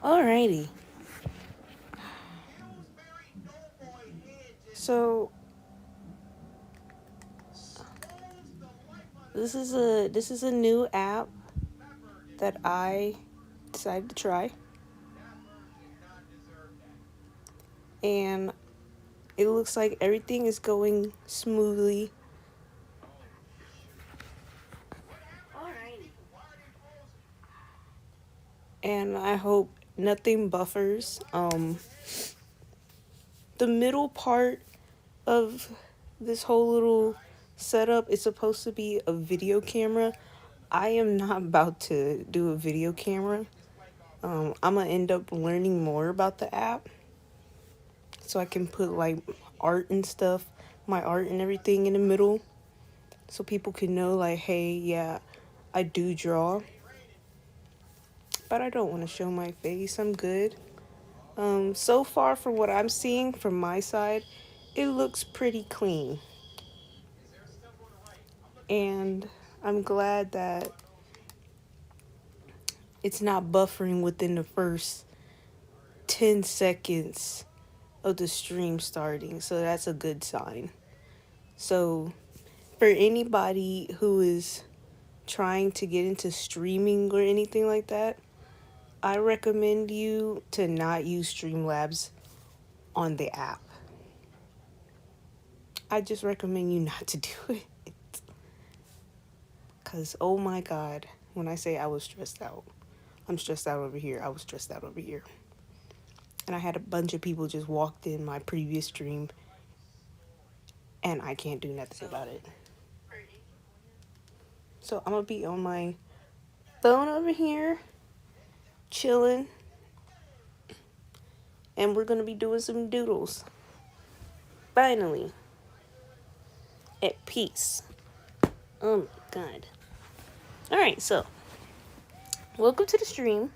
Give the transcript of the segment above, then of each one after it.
Alrighty. So this is a new app that I decided to try, and it looks like everything is going smoothly. And I hope nothing buffers. The middle part of this whole little setup is supposed to be a video camera. I am not about to do a video camera. I'm gonna end up learning more about the app so I can put like art and stuff, my art and everything in the middle, so people can know like, hey, yeah, I do draw, but I don't want to show my face. I'm good. So far from what I'm seeing from my side, it looks pretty clean. And I'm glad that it's not buffering within the first 10 seconds of the stream starting. So that's a good sign. So for anybody who is trying to get into streaming or anything like that, I recommend you to not use Streamlabs on the app. I just recommend you not to do it. Because, oh my God, when I say I was stressed out, I'm stressed out over here. I was stressed out over here. And I had a bunch of people just walked in my previous stream, and I can't do nothing about it. So I'm going to be on my phone over here, chilling, and we're going to be doing some doodles. Finally. At peace. Oh my God. Alright, so welcome to the stream.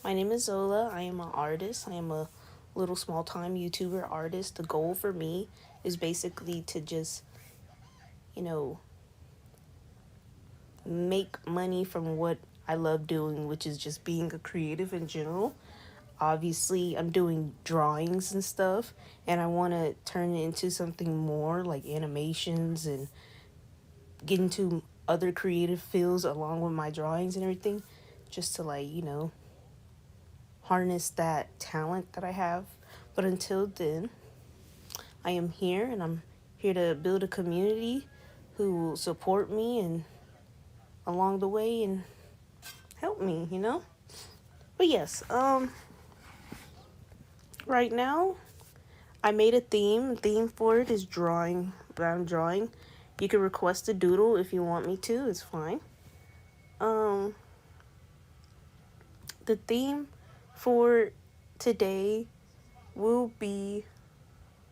My name is Zola. I am an artist. I am a little small time YouTuber artist. The goal for me is basically to just, make money from what I love doing, which is just being a creative in general. Obviously, I'm doing drawings and stuff, and I want to turn it into something more like animations and get into other creative fields along with my drawings and everything, just to harness that talent that I have. But until then, I am here, and I'm here to build a community who will support me and along the way and help me. But yes, right now I made a theme. The theme for it is drawing that I'm drawing. You can request a doodle if you want me to, it's fine. The theme for today will be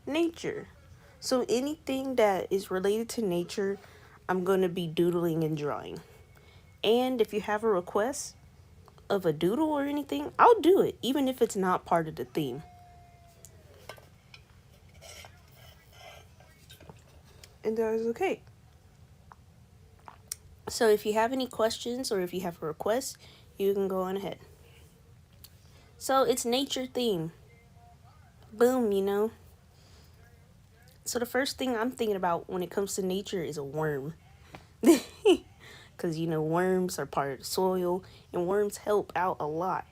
nature. So anything that is related to nature, I'm going to be doodling and drawing. And if you have a request of a doodle or anything, I'll do it, even if it's not part of the theme. And that is okay. So if you have any questions or if you have a request, you can go on ahead. So it's nature theme. Boom. So the first thing I'm thinking about when it comes to nature is a worm. Because, worms are part of the soil, and worms help out a lot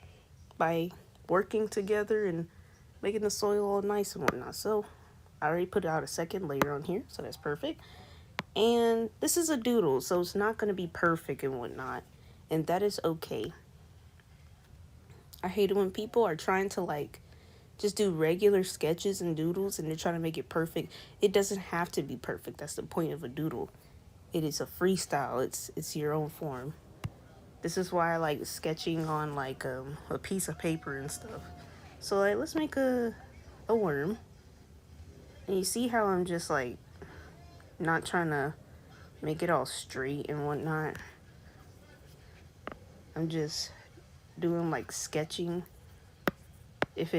by working together and making the soil all nice and whatnot. So I already put out a second layer on here, so that's perfect. And this is a doodle, so it's not going to be perfect and whatnot, and that is okay. I hate it when people are trying to just do regular sketches and doodles and they're trying to make it perfect. It doesn't have to be perfect. That's the point of a doodle. It is a freestyle. It's your own form. This is why I like sketching on a piece of paper and stuff. So let's make a worm. And you see how I'm just not trying to make it all straight and whatnot. I'm just doing sketching. If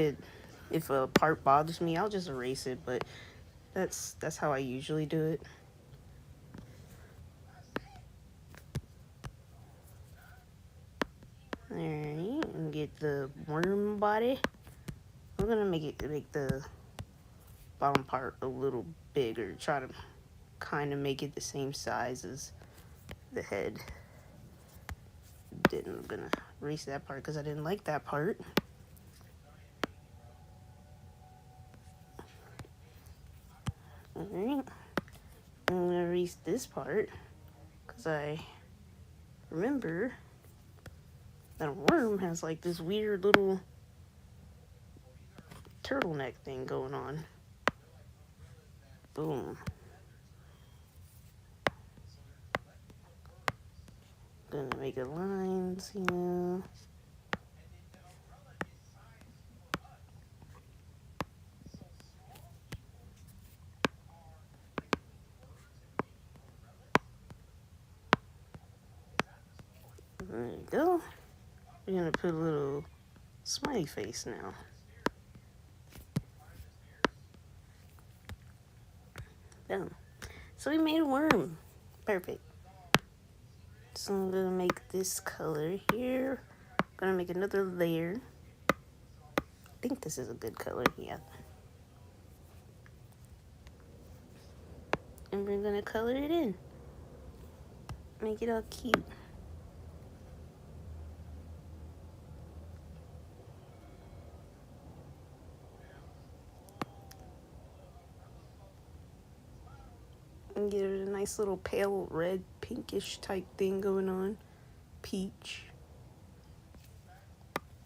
a part bothers me, I'll just erase it, but that's how I usually do it. Alright, and get the worm body. I'm gonna make the bottom part a little bigger. Try to kind of make it the same size as the head. I'm gonna erase that part because I didn't like that part. Alright. I'm gonna erase this part because I remember that a worm has like this weird little turtleneck thing going on. Boom. Gonna make a lines, you know. There you go. We're gonna put a little smiley face now. Boom. So we made a worm. Perfect. So I'm gonna make this color here. Gonna make another layer. I think this is a good color, yeah. And we're gonna color it in. Make it all cute. And give it a nice little pale red, pinkish type thing going on. Peach.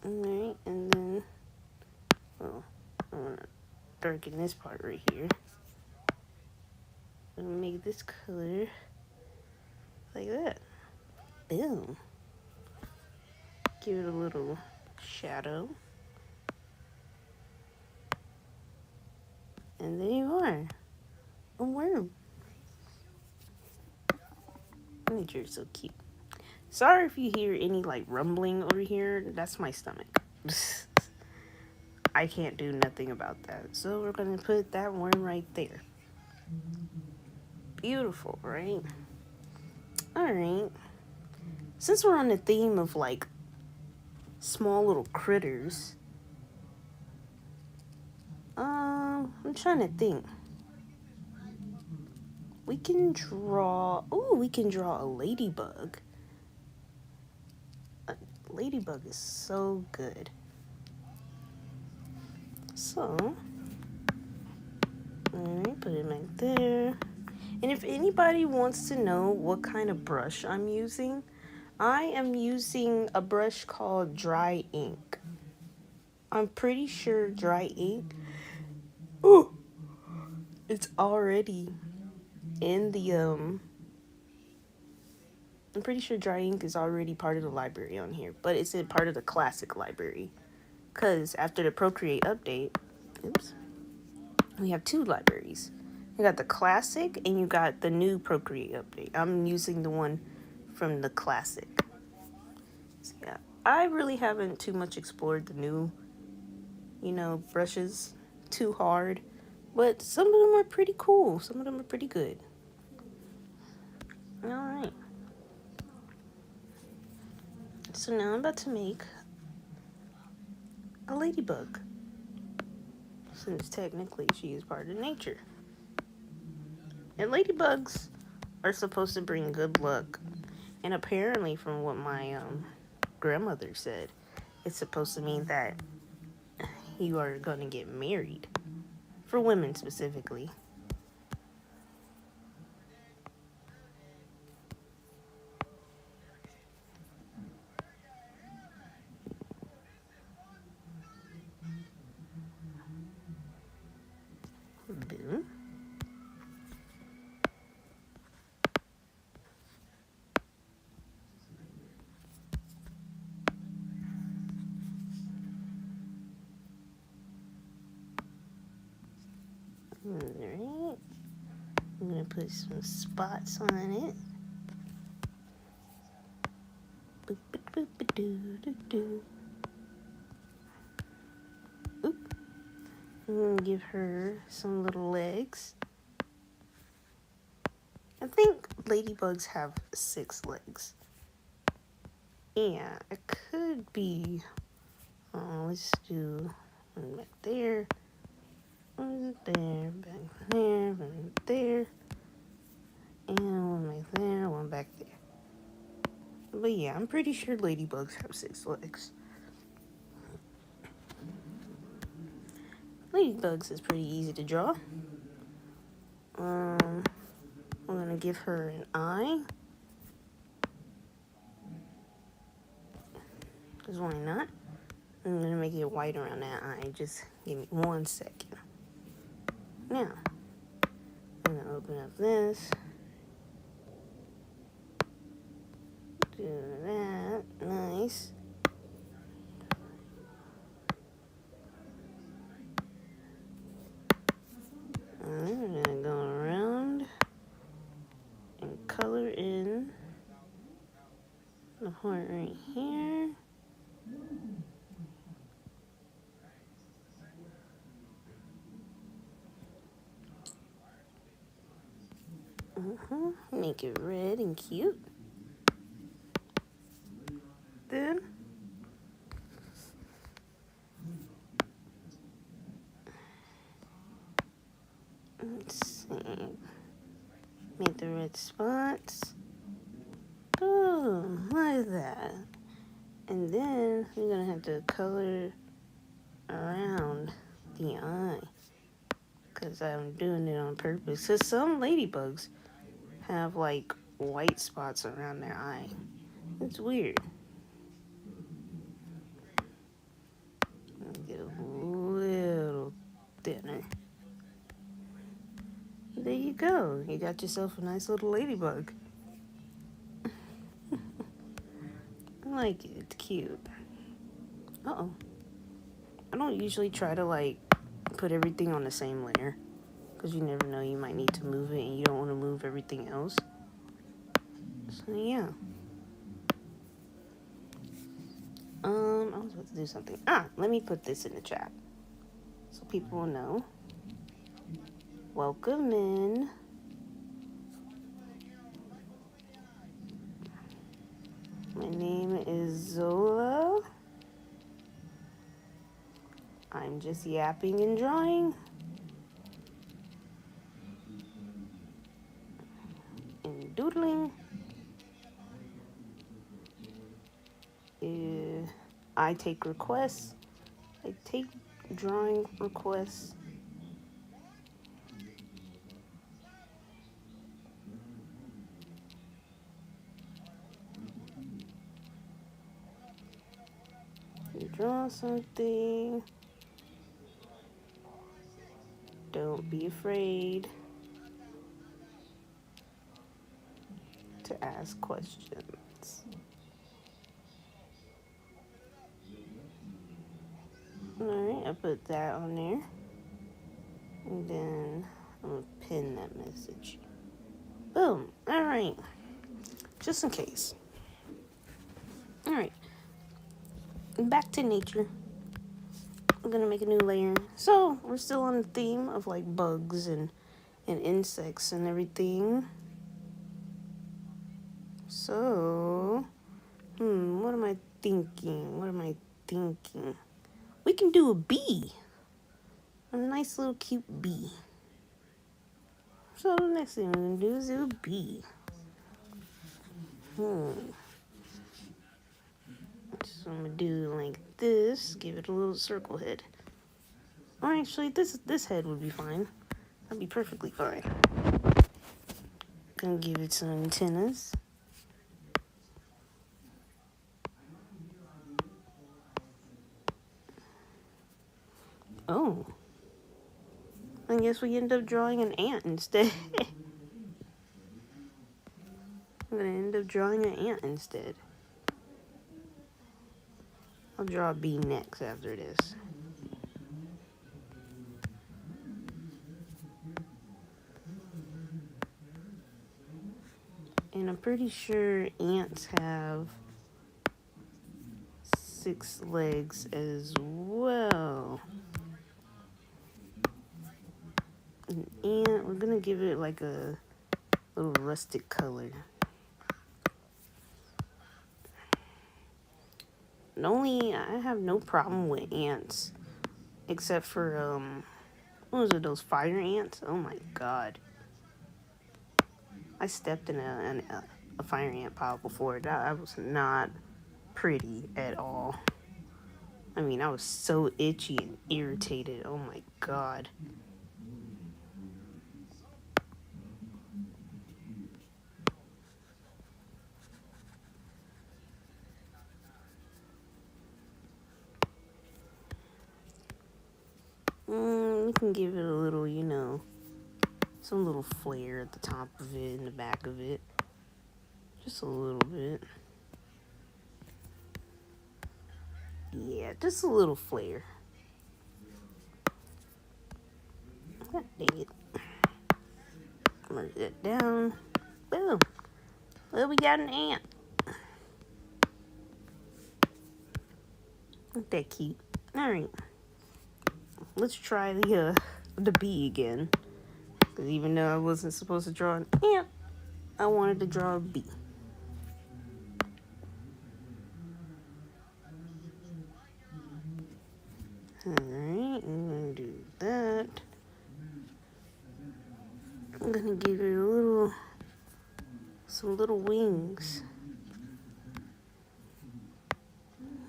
Alright, and then, well, I'm gonna darken this part right here. I'm gonna make this color like that. Boom. Give it a little shadow. And there you are. A worm. Nature's so cute. Sorry if you hear any like rumbling over here. That's my stomach. I can't do nothing about that. So we're gonna put that worm right there. Beautiful, right? Alright. Since we're on the theme of like small little critters, I'm trying to think. We can draw a ladybug. A ladybug is so good. So, alright, put it right there. And if anybody wants to know what kind of brush I'm using, I am using a brush called Dry Ink. I'm pretty sure Dry Ink, it's already in the, I'm pretty sure Dry Ink is already part of the library on here, but it's a part of the classic library. Because after the Procreate update, we have two libraries. You got the classic and you got the new Procreate update. I'm using the one from the classic. So yeah, I really haven't too much explored the new, brushes too hard. But some of them are pretty cool. Some of them are pretty good. Alright. So now I'm about to make a ladybug. Since technically she is part of nature. And ladybugs are supposed to bring good luck. And apparently from what my grandmother said, it's supposed to mean that you are going to get married. For women specifically. Boom. Alright. I'm going to put some spots on it. Boop, boop, boop, doo, doo, doo. Oop. I'm going to give her some little legs. I think ladybugs have 6 legs. Yeah, it could be Let's do one back there, one there, back there, one there, and one back there, one back there. But yeah, I'm pretty sure ladybugs have 6 legs. Ladybugs is pretty easy to draw. I'm gonna give her an eye. Because why not? I'm gonna make it white around that eye. Just give me 1 second. Now, I'm gonna open up this. Do that. Nice. And then we're gonna go around and color in the heart right here. Make it red and cute. Then let's see. Make the red spots. Oh, like that. And then we're gonna have to color around the eye. Because I'm doing it on purpose. Because some ladybugs have like white spots around their eye. It's weird. Get a little thinner. There you go. You got yourself a nice little ladybug. I like it. It's cute. Uh-oh. I don't usually try to like put everything on the same layer. Because you never know, you might need to move it and you don't want to move everything else. So yeah. I was about to do something. Let me put this in the chat. So people will know. Welcome in. My name is Zola. I'm just yapping and drawing. And doodling. I take requests. I take drawing requests. Draw something. Don't be afraid to ask questions. Alright, I put that on there. And then I'm going to pin that message. Boom. Alright. Just in case. Alright. Back to nature. I'm going to make a new layer. So, we're still on the theme of like bugs and insects and everything. So, what am I thinking? We can do a bee. A nice little cute bee. So the next thing I'm going to do is do a bee. So I'm going to do like this. Give it a little circle head. Or actually, this head would be fine. That'd be perfectly fine. Gonna give it some antennas. Oh. I guess we end up drawing an ant instead. I'm gonna end up drawing an ant instead. I'll draw a bee next after this. And I'm pretty sure ants have 6 legs as well. An ant, we're gonna give it like a little rustic color. I have no problem with ants, except for what was it? Those fire ants? Oh my god! I stepped in a fire ant pile before. That was not pretty at all. I mean, I was so itchy and irritated. Oh my god. We can give it a little, some little flair at the top of it and the back of it. Just a little bit. Yeah, just a little flair. God dang it. Merge that down. Boom. Well, we got an ant. Ain't that cute? Alright. Let's try the bee again. Because even though I wasn't supposed to draw an ant, I wanted to draw a bee. Alright, I'm going to do that. I'm going to give it some little wings.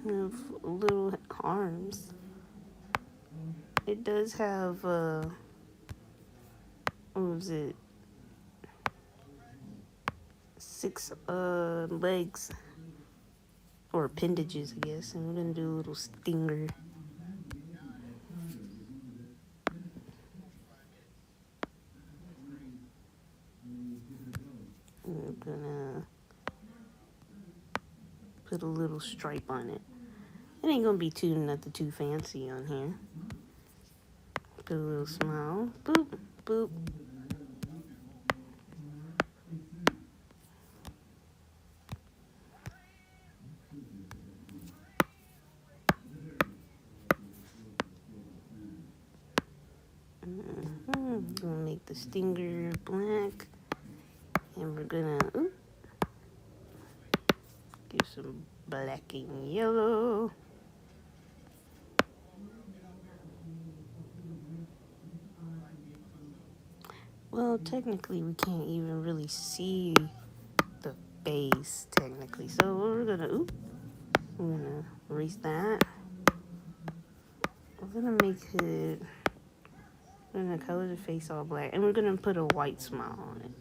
Have little arms. It does have, what was it? 6 legs. Or appendages, I guess. And we're going to do a little stinger. We're gonna put a little stripe on it. It ain't gonna be nothing too fancy on here. Put a little smile. Boop, boop. Gonna make the stinger black. And we're gonna give some black and yellow. Well, technically, we can't even really see the base, technically. So we're gonna erase that. We're gonna make it, we're gonna color the face all black. And we're gonna put a white smile on it.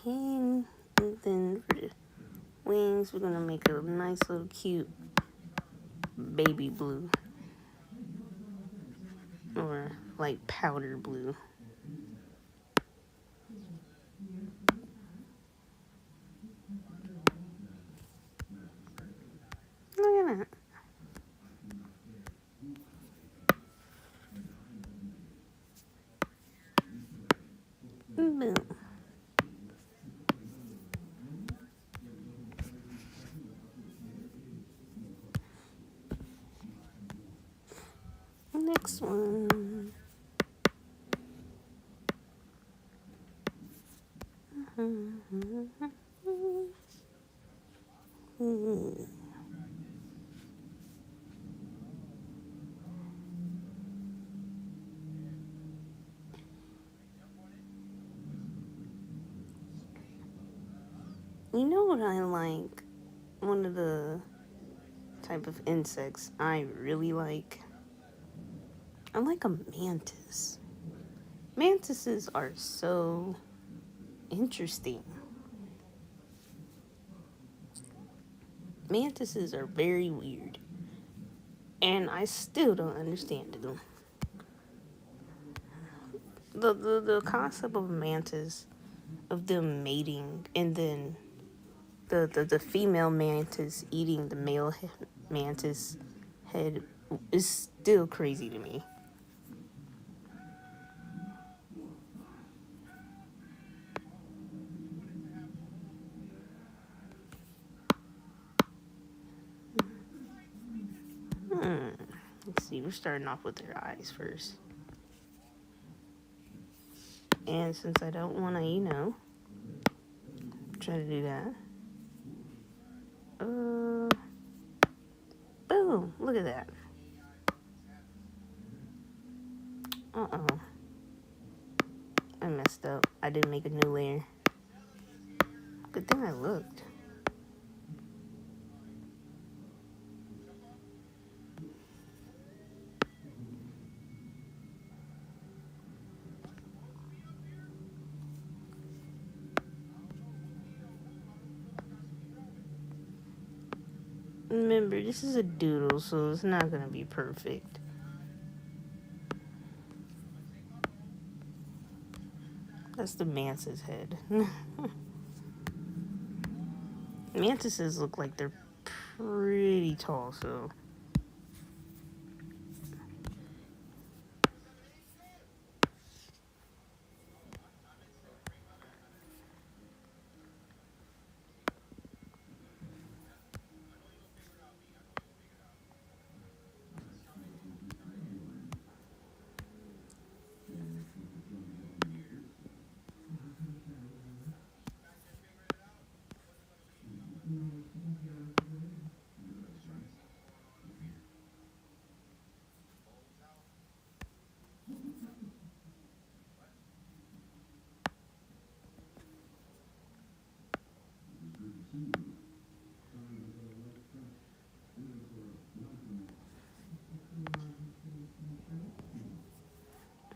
Okay, and then for the wings, we're gonna make a nice little cute baby blue. Or like powder blue. Look at that. Boom. Next one. You know what I like? One of the type of insects I really like? I like a mantis. Mantises are so interesting. Mantises are very weird. And I still don't understand them. The concept of mantis, of them mating, and then the female mantis eating the male mantis head is still crazy to me. see, we're starting off with their eyes first. And since I don't want to, try to do that. Boom, look at that. Uh-oh. I messed up. I didn't make a new layer. Good thing I looked. Remember, this is a doodle, so it's not going to be perfect. That's the mantis head. Mantises look like they're pretty tall, so...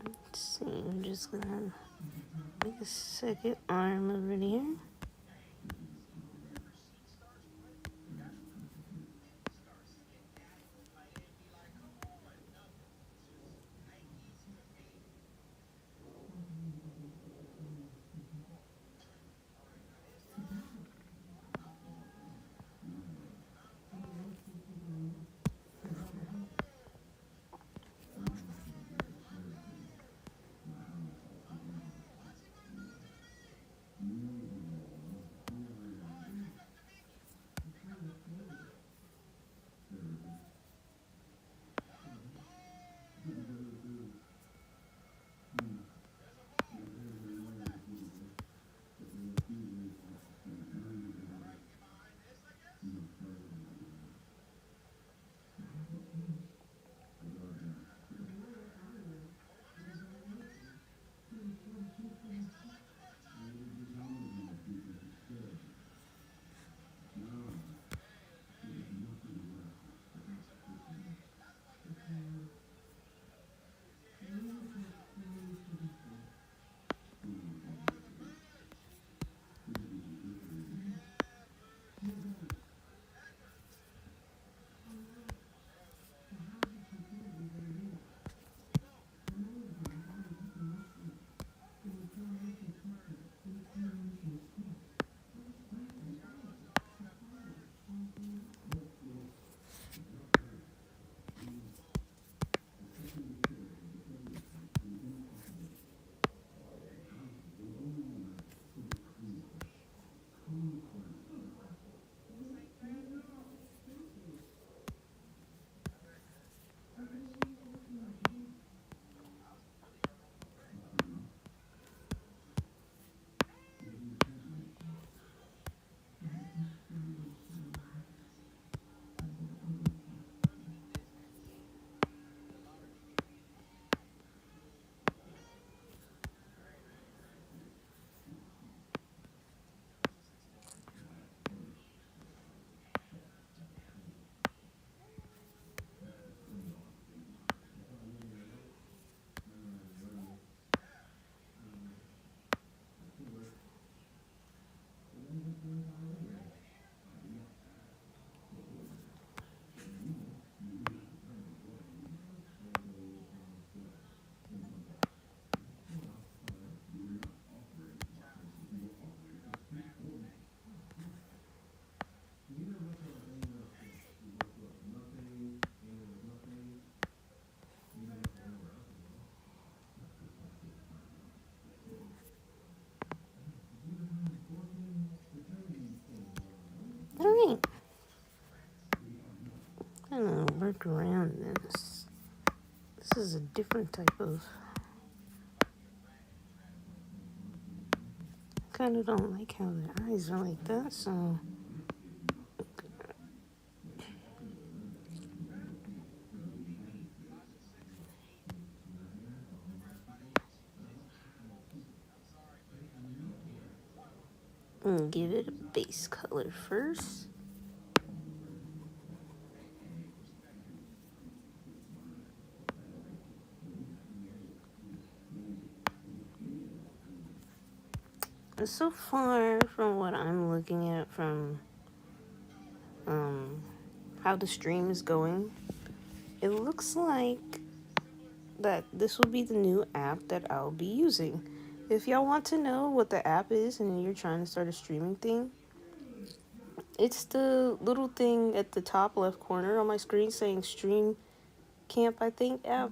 Let's see, I'm just gonna make a second arm over here. Alright. I'm gonna work around this. is a different type of. Kind of don't like how their eyes are like that, so. Give it a base color first. So far from what I'm looking at from how the stream is going, it looks like that this will be the new app that I'll be using. If y'all want to know what the app is and you're trying to start a streaming thing, it's the little thing at the top left corner on my screen saying Stream Camp, I think, app.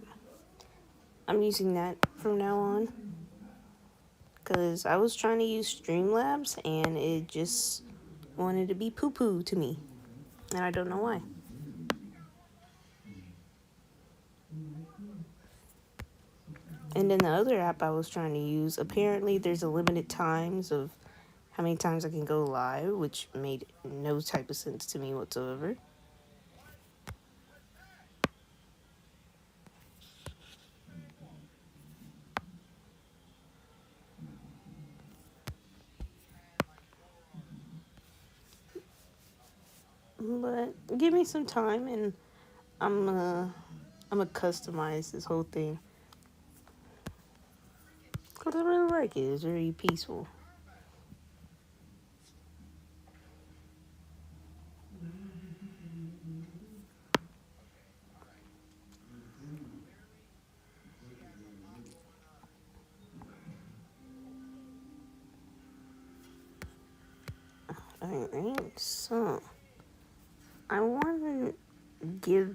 I'm using that from now on because I was trying to use Streamlabs and it just wanted to be poo-poo to me, and I don't know why. And then the other app I was trying to use, apparently there's a limited times of how many times I can go live, which made no type of sense to me whatsoever. But give me some time and I'm gonna customize this whole thing. Cause I really like it. It's very peaceful. Alright, so I want to give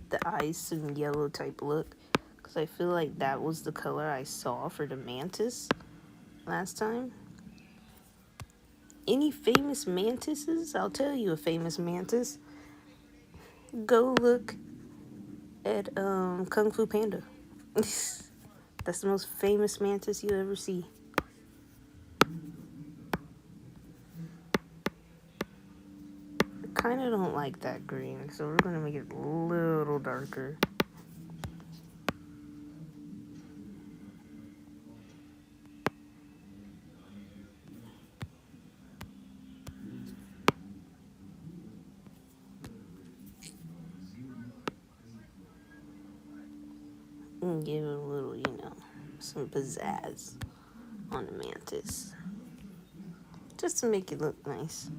the eyes some yellow type look because I feel like that was the color I saw for the mantis last time. Any famous mantises? I'll tell you a famous mantis. Go look at Kung Fu Panda. That's the most famous mantis you ever see. I kind of don't like that green, so we're gonna make it a little darker. And give it a little, some pizzazz on the mantis. Just to make it look nice.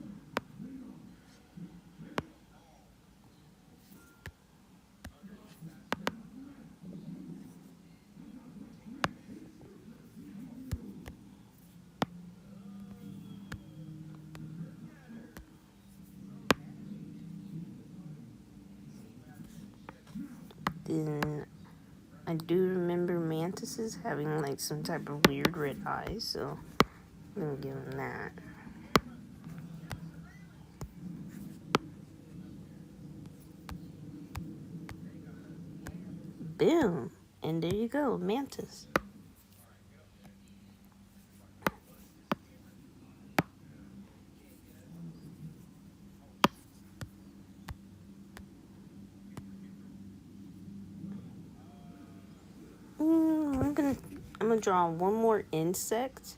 Then I do remember mantises having like some type of weird red eyes, so I'm gonna give them that. Boom! And there you go, mantis. I'm gonna draw one more insect,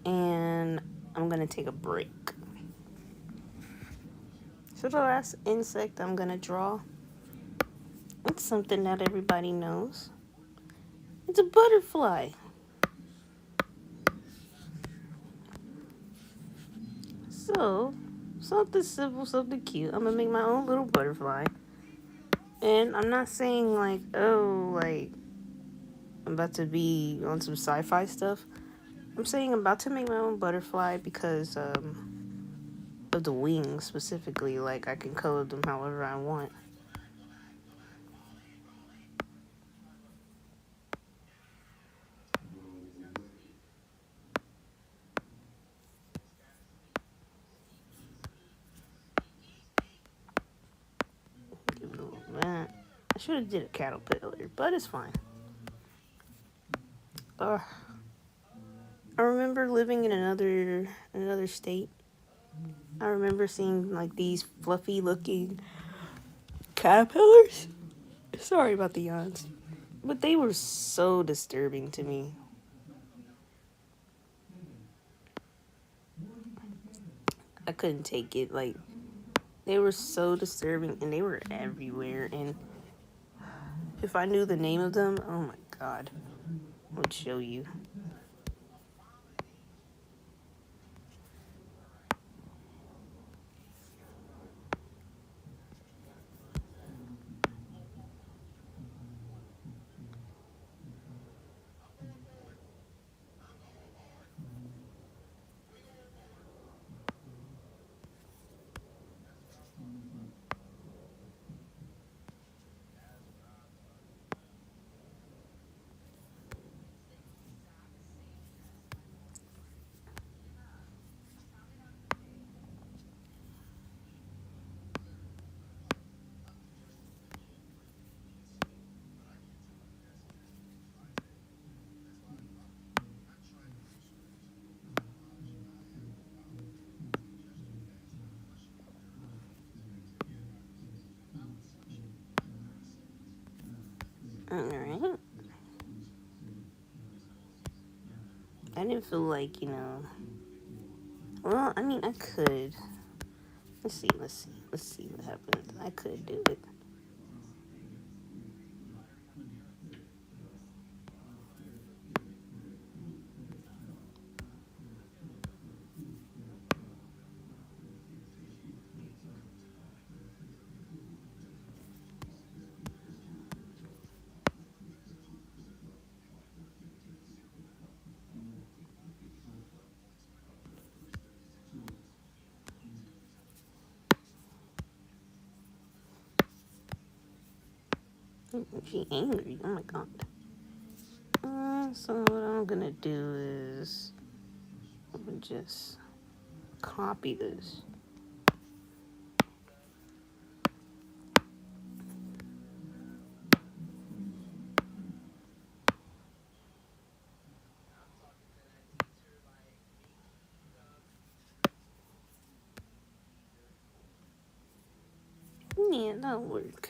and I'm gonna take a break. So the last insect I'm gonna draw, it's something that everybody knows. It's a butterfly. So, something simple, something cute. I'm gonna make my own little butterfly. And I'm not saying like, oh, like, I'm about to be on some sci-fi stuff. I'm saying I'm about to make my own butterfly because of the wings specifically. Like, I can color them however I want. Give it a little that. I I should have did a caterpillar, but it's fine. Uh, I remember living in another state. I remember seeing like these fluffy looking caterpillars. Sorry about the yawns, but they were so disturbing to me. I couldn't take it. Like they were so disturbing, and they were everywhere. And if I knew the name of them, oh my god, I would show you. All right. I didn't feel like, Well, I mean, I could. Let's see what happens. I could do it. She angry. Oh my god. So what I'm gonna do is I'm gonna just copy this. Yeah, that'll work.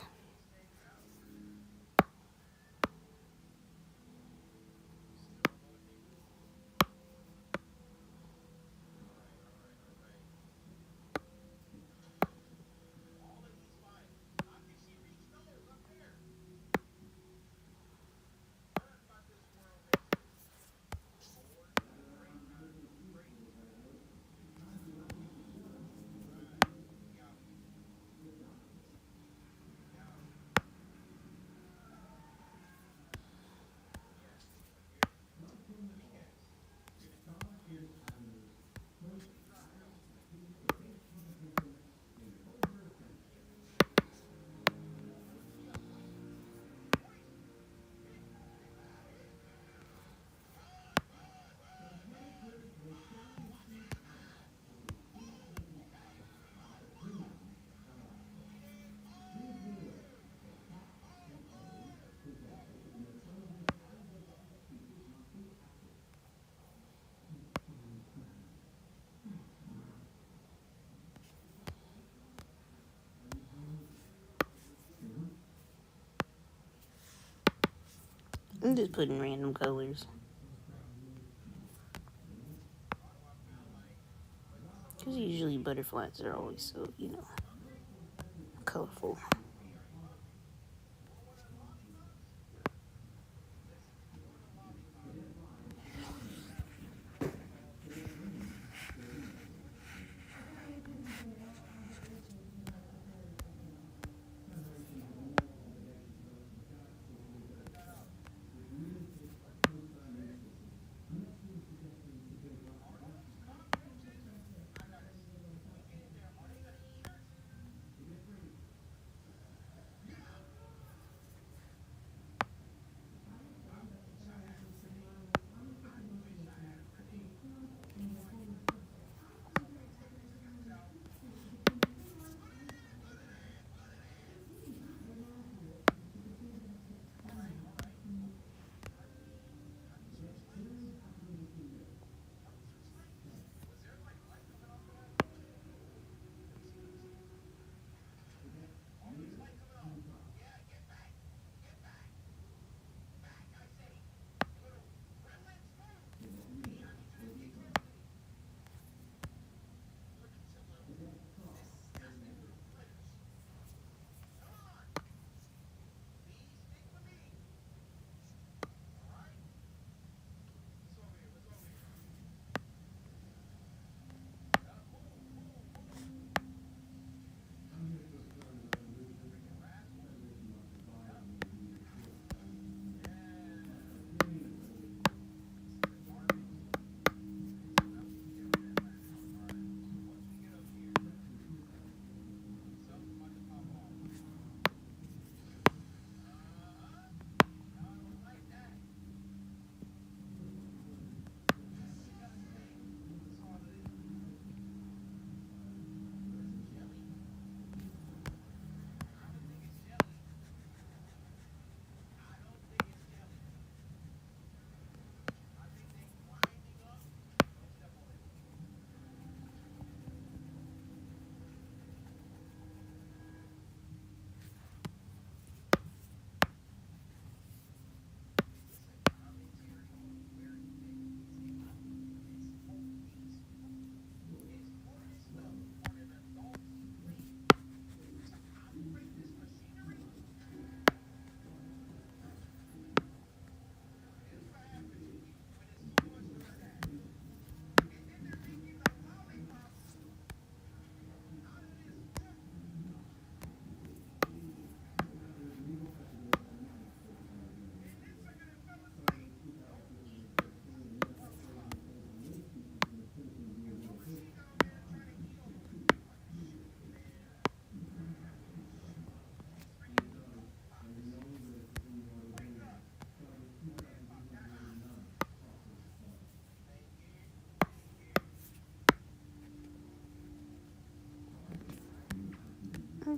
I'm just putting random colors. Because usually butterflies are always so, colorful.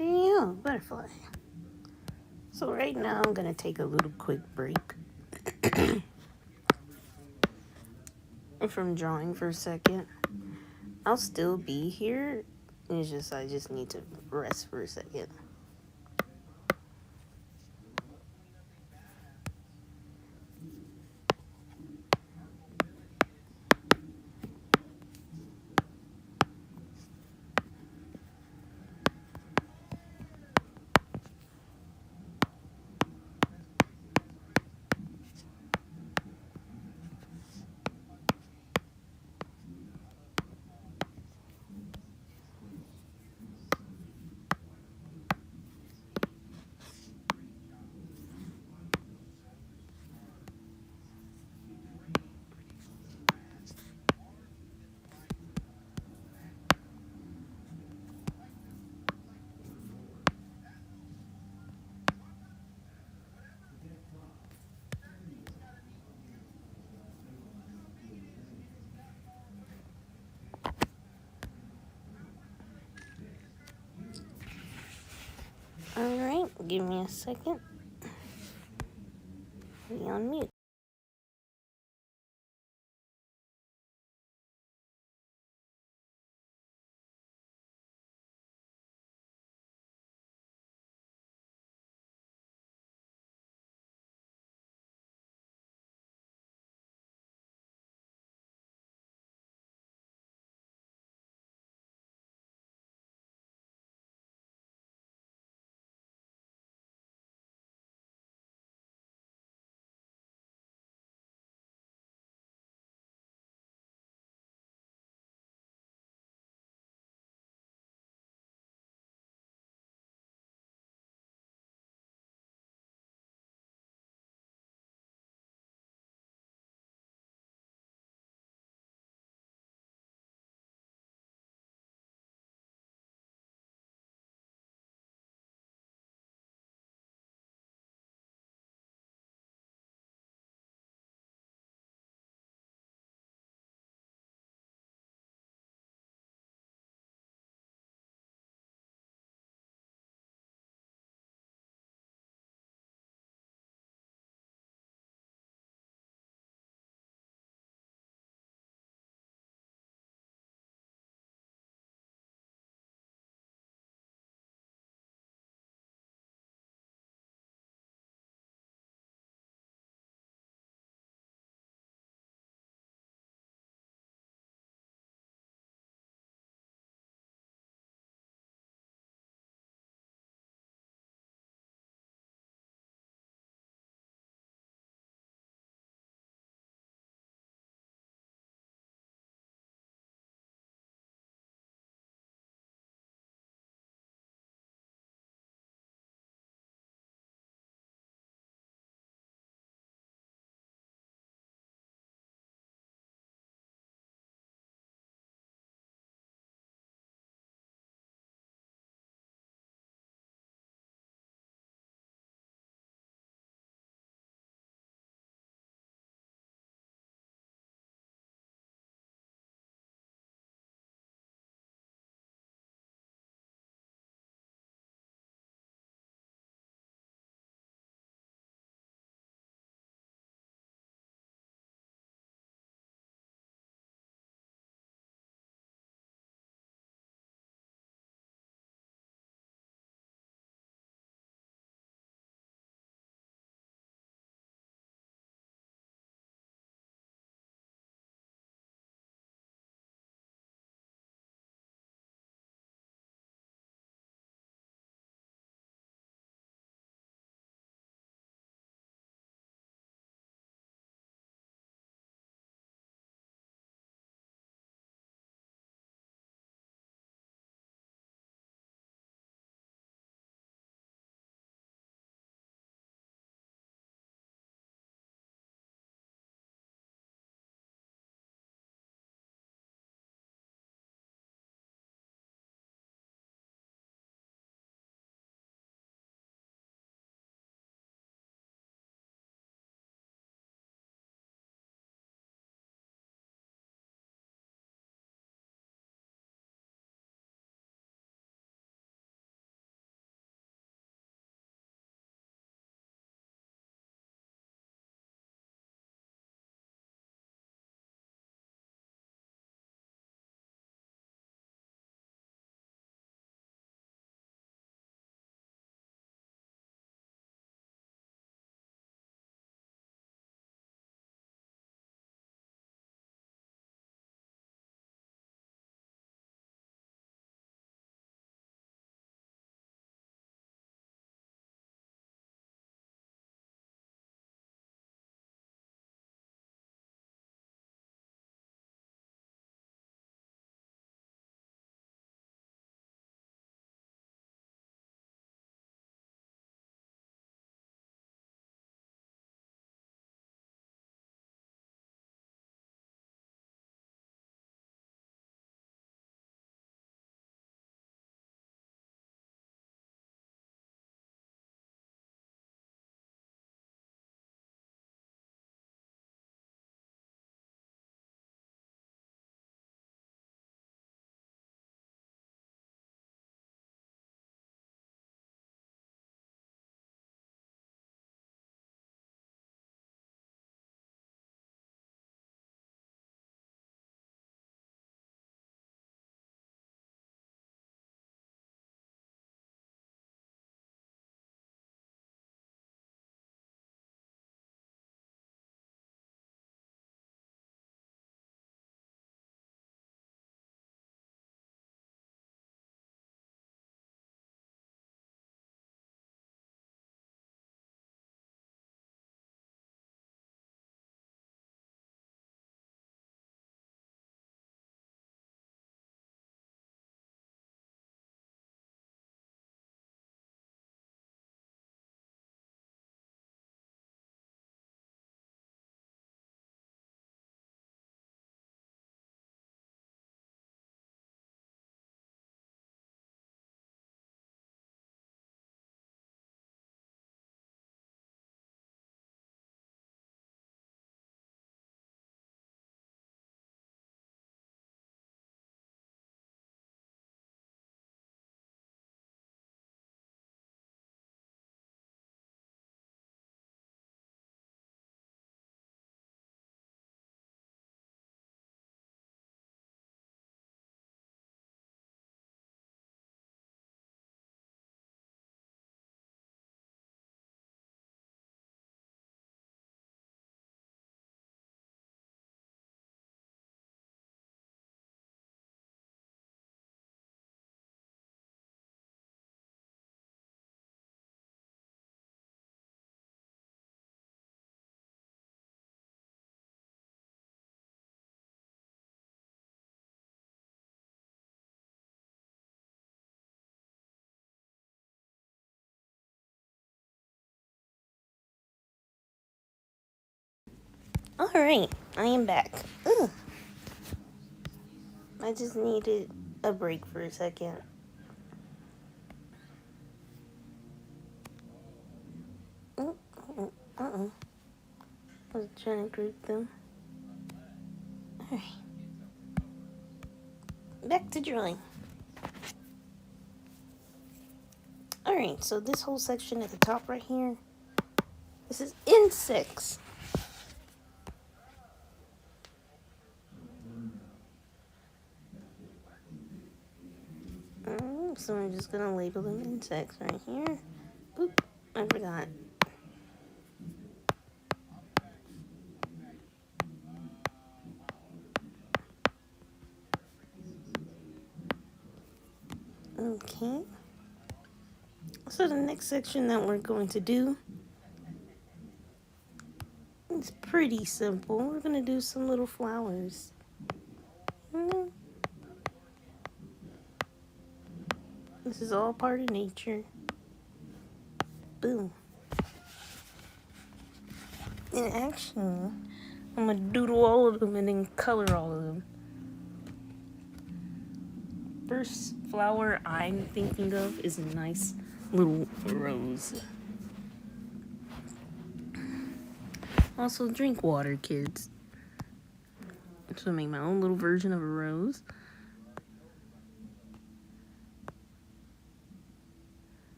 Yeah, butterfly. So right now I'm gonna take a little quick break from drawing for a second. I'll still be here. It's just I just need to rest for a second. Alright, give me a second. Be on mute. Alright, I am back. Ugh. I just needed a break for a second. I was trying to group them. Alright. Back to drawing. Alright, so this whole section at the top right here, this is insects. So I'm just gonna label them insects right here. Oop, I forgot. Okay. So the next section that we're going to do is pretty simple. We're gonna do some little flowers. This is all part of nature. Boom. And actually, I'm gonna doodle all of them and then color all of them. First flower I'm thinking of is a nice little rose. Also, drink water, kids. So I make my own little version of a rose.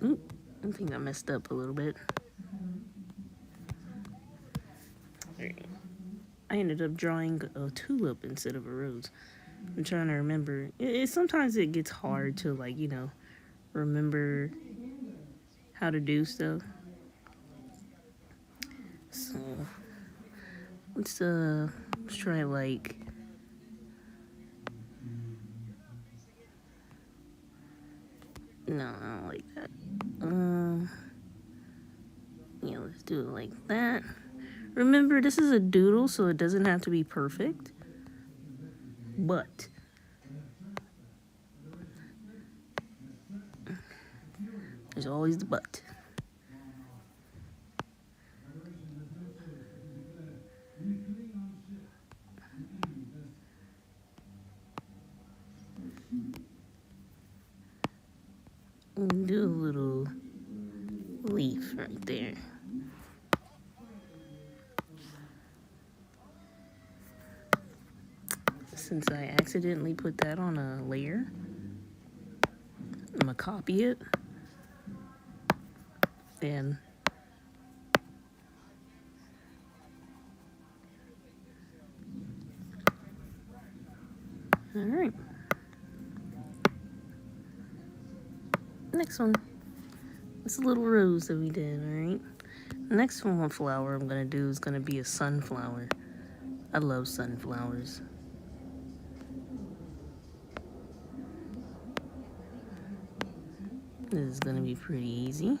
Oop, I think I messed up a little bit. I ended up drawing a tulip instead of a rose. I'm trying to remember. Sometimes it gets hard to, like, you know, remember how to do stuff. So let's try like no, I don't like that. Yeah, let's do it like that. Remember, this is a doodle, so it doesn't have to be perfect. But there's always the but. And do a little leaf right there. Since I accidentally put that on a layer, I'm gonna copy it and all right. Next one. It's a little rose that we did, alright? Next one flower I'm gonna do is gonna be a sunflower. I love sunflowers. This is gonna be pretty easy.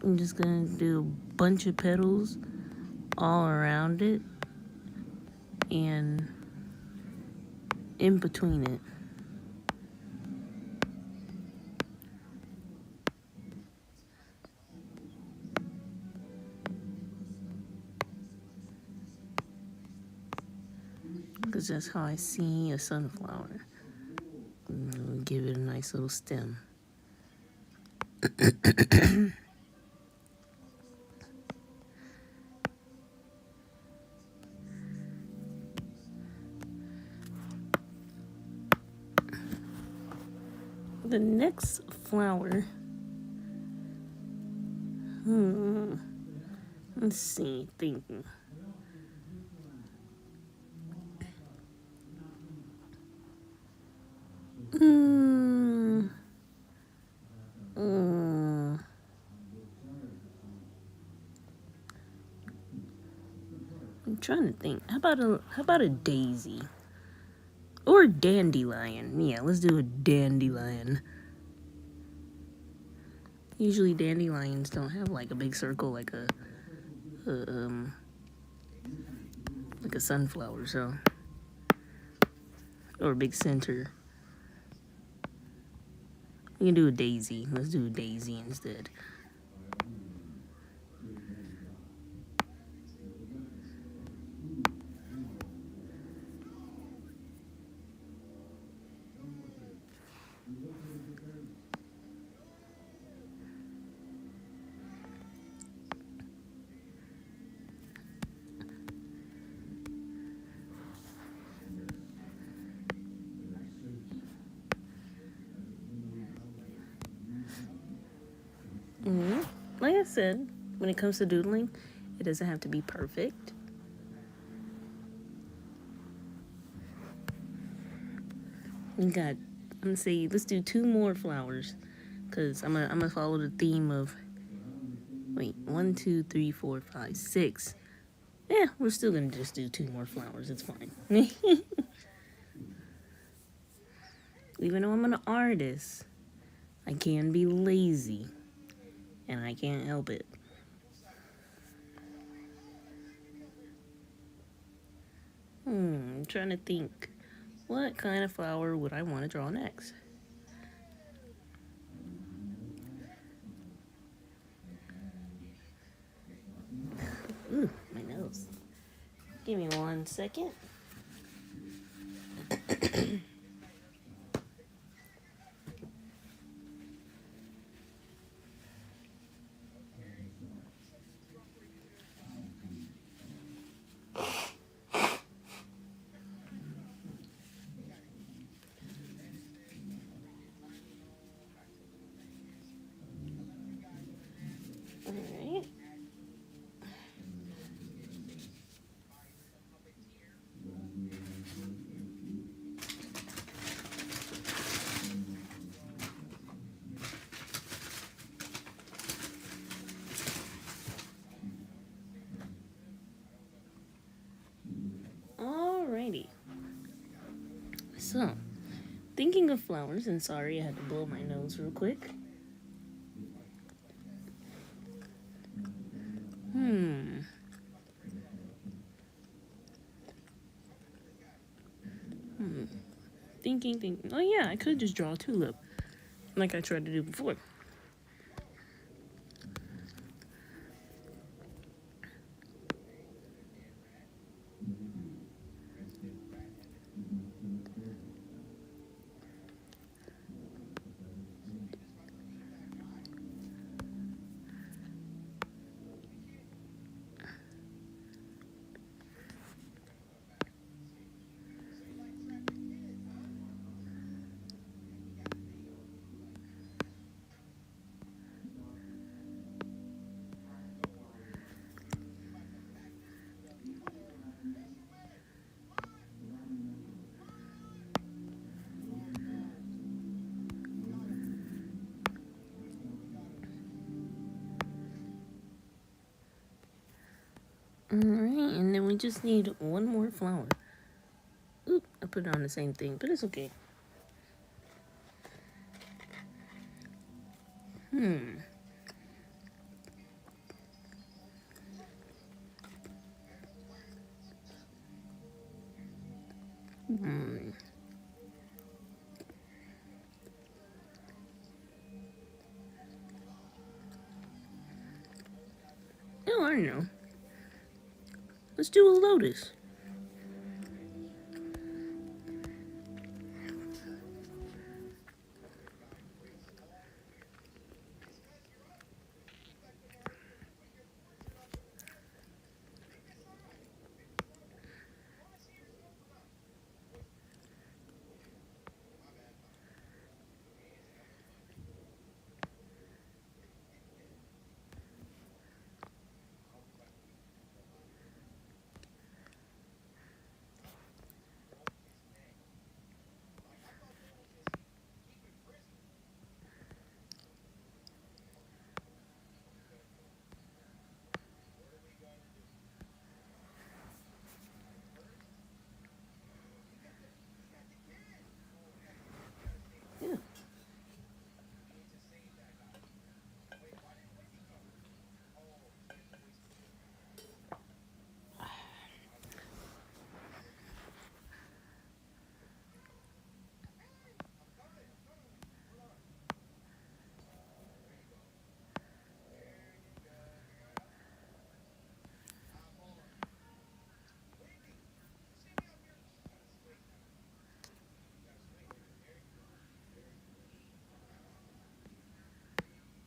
I'm just gonna do a bunch of petals all around it and in between it. Because that's how I see a sunflower. And give it a nice little stem. The next flower, let's see, thinking. I'm trying to think. How about a daisy? Or a dandelion. Yeah, let's do a dandelion. Usually dandelions don't have like a big circle like a like a sunflower, so, or a big center. We can do a daisy. Let's do a daisy instead. Mm-hmm. Like I said, when it comes to doodling, it doesn't have to be perfect. We got, I'm gonna say, let's do 2 more flowers, cause I'm gonna follow the theme of, wait, 1, 2, 3, 4, 5, 6. Yeah, we're still gonna just do 2 more flowers. It's fine. Even though I'm an artist, I can be lazy, and I can't help it. I'm trying to think. What kind of flower would I want to draw next? Ooh, my nose. Give me 1 second. Alright. Alrighty. So, thinking of flowers, and sorry I had to blow my nose real quick. Thinking. Oh yeah, I could just draw a tulip, like I tried to do before. Alright, and then we just need 1 more flower. Oop, I put it on the same thing, but it's okay. Oh, I know. Let's do a lotus.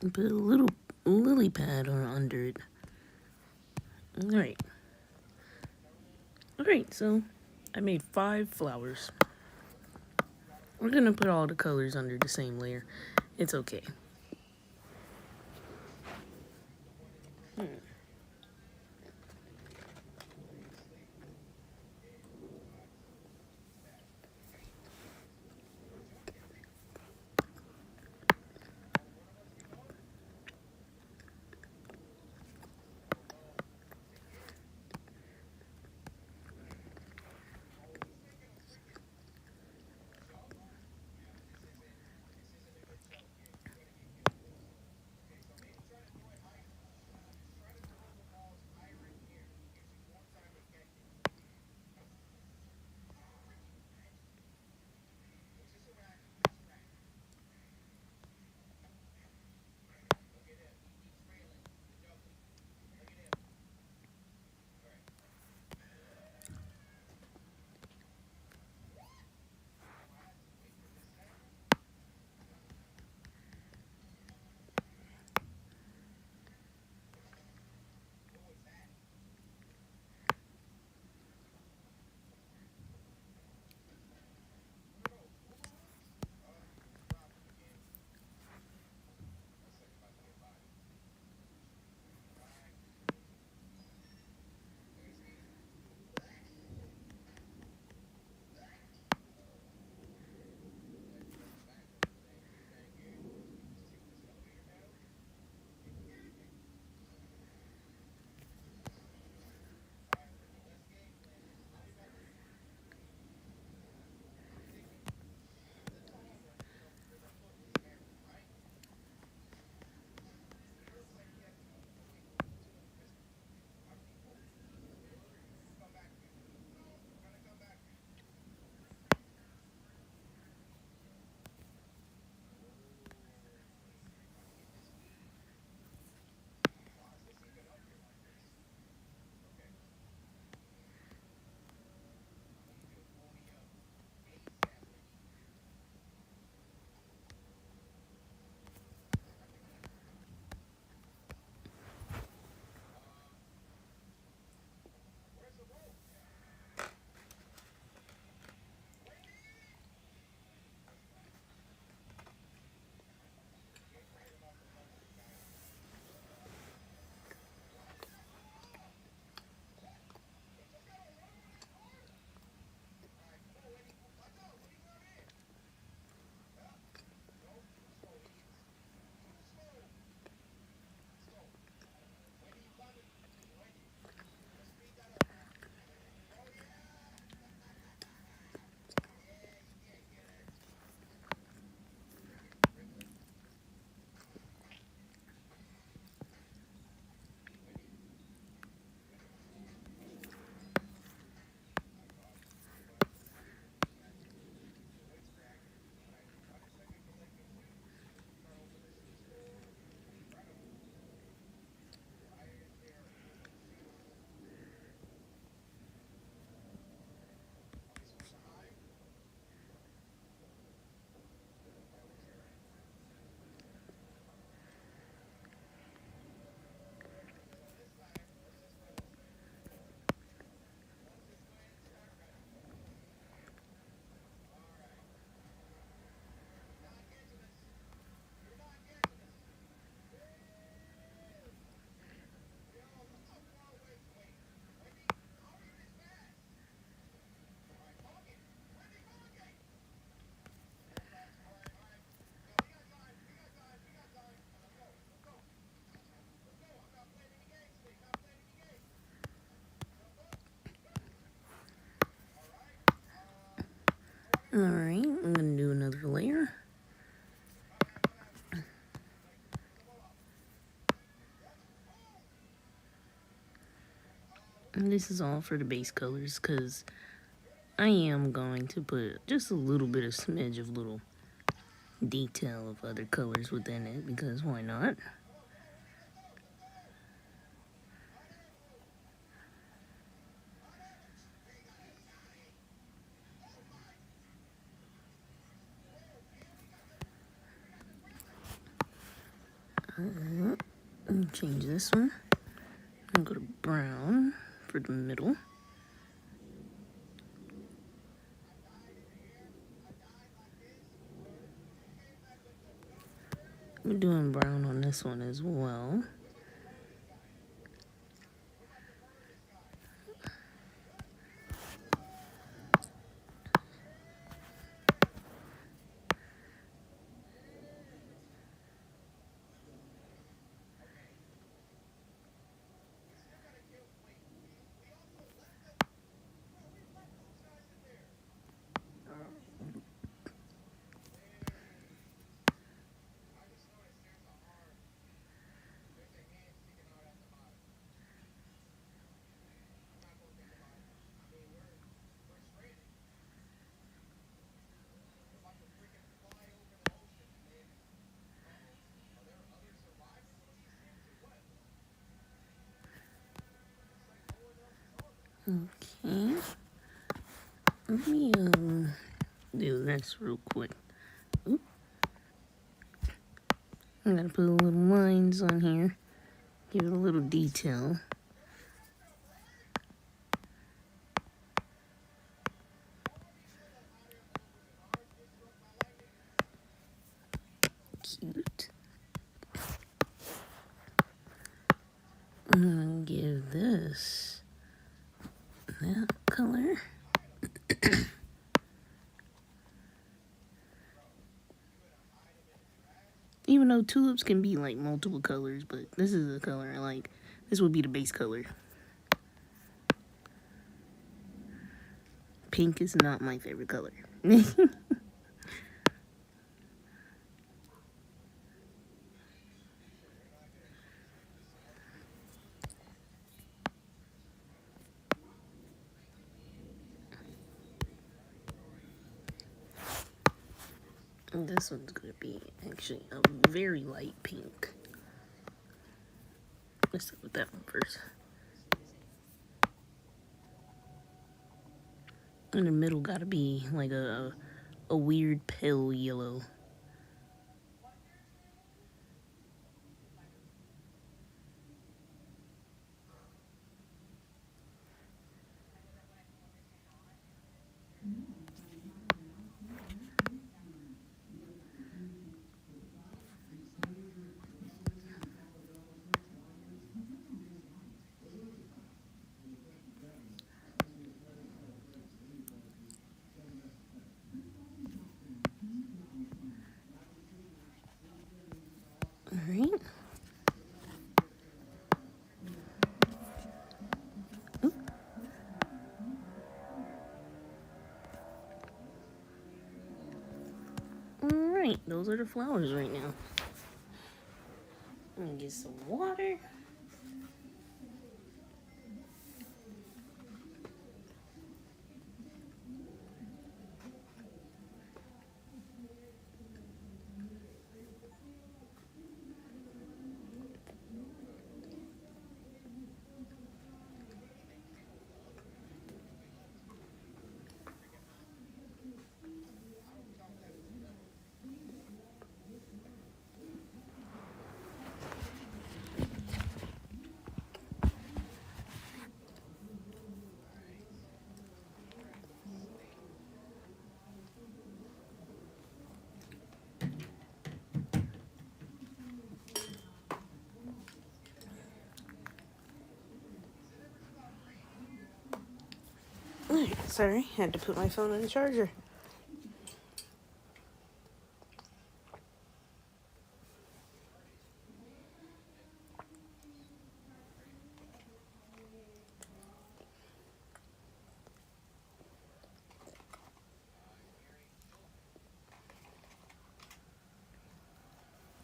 and put a little lily pad on under it. Alright. Alright, so I made 5 flowers. We're gonna put all the colors under the same layer. It's okay. Alright, I'm gonna do another layer. And this is all for the base colors because I am going to put just a little bit of smidge of little detail of other colors within it because why not? Change this one. And go to brown for the middle. I'm doing brown on this one as well. Okay. Let me do this real quick. Oop. I'm gonna put little lines on here. Give it a little detail. Cute. I'm gonna give this that color. Even though tulips can be like multiple colors, but this is the color I like. This would be the base color. Pink is not my favorite color. This one's gonna be actually a very light pink. Let's start with that one first. In the middle gotta be like a weird pale yellow. Alright. Alright, those are the flowers right now. I'm gonna get some water. Alright, sorry, had to put my phone on the charger.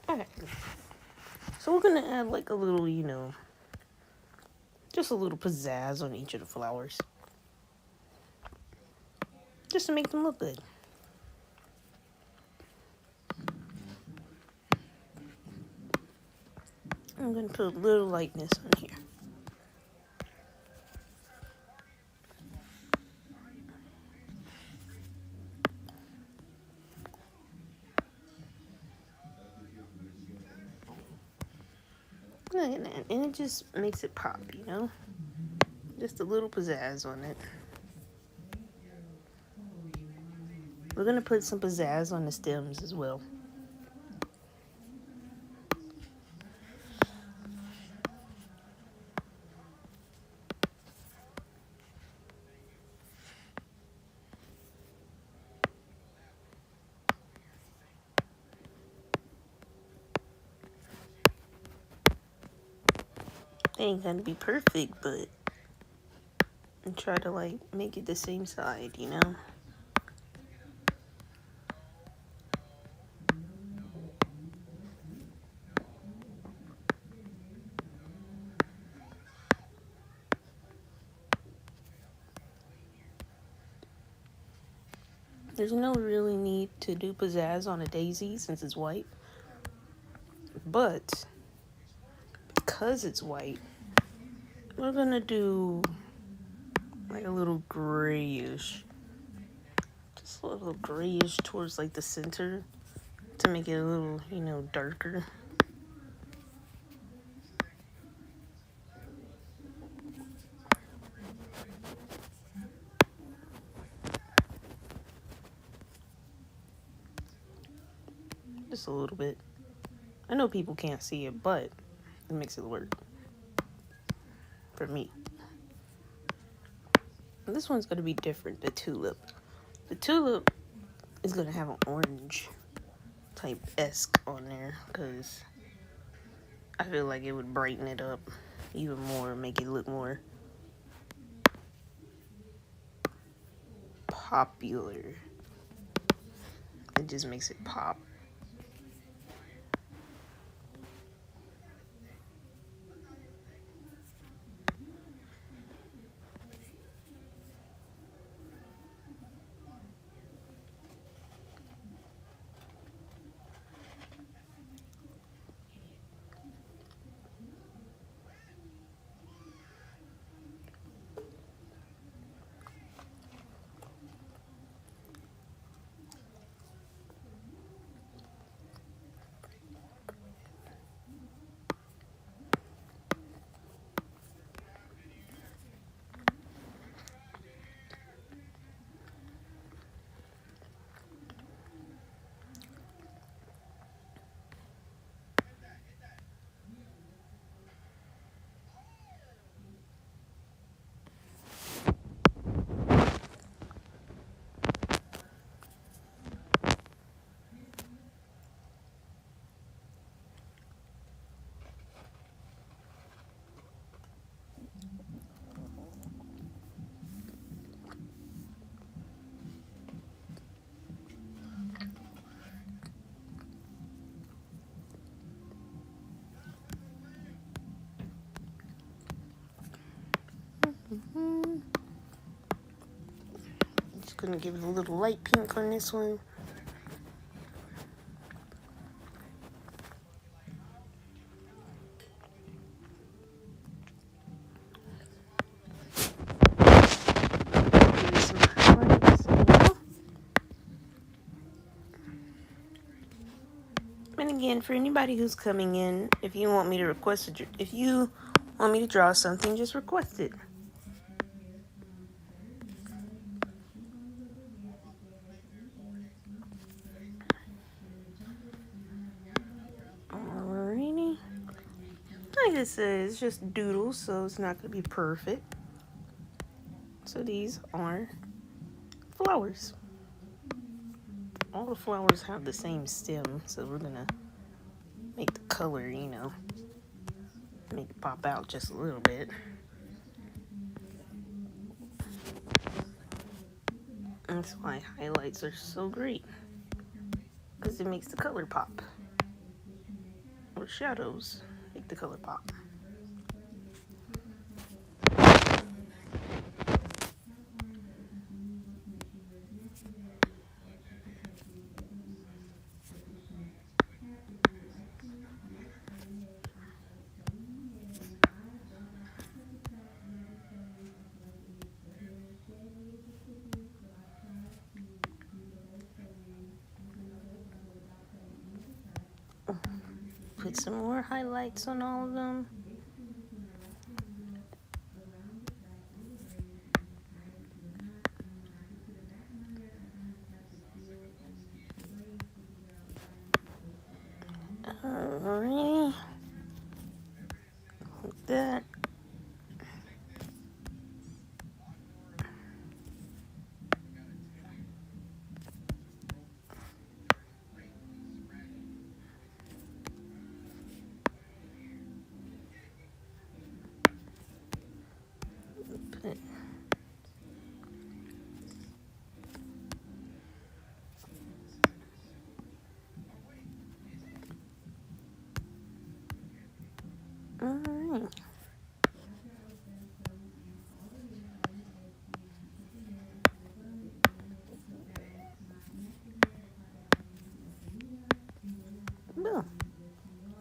Okay, so we're gonna add like a little, just a little pizzazz on each of the flowers. Just to make them look good. I'm gonna put a little lightness on here. Look at that. And it just makes it pop, you know? Just a little pizzazz on it. We're going to put some pizzazz on the stems as well. They ain't gonna be perfect, but I try to like make it the same side, you know? There's no really need to do pizzazz on a daisy since it's white. But because it's white, we're gonna do like a little grayish. Just a little grayish towards like the center to make it a little, you know, darker. Just a little bit. I know people can't see it, but it makes it work. For me. And this one's gonna be different, the tulip. The tulip is gonna have an orange type esque on there because I feel like it would brighten it up even more, make it look more popular. It just makes it pop. Just gonna give it a little light pink on this one. Give it some highlights, you know? And again, for anybody who's coming in, if you want me to request it, if you want me to draw something, just request it. Alrighty. Like I said, it's just doodles, so it's not gonna be perfect. So these are flowers. All the flowers have the same stem, so we're gonna make the color, you know, make it pop out just a little bit. And that's why highlights are so great, because it makes the color pop. Or shadows make the color pop. Put some more highlights on all of them.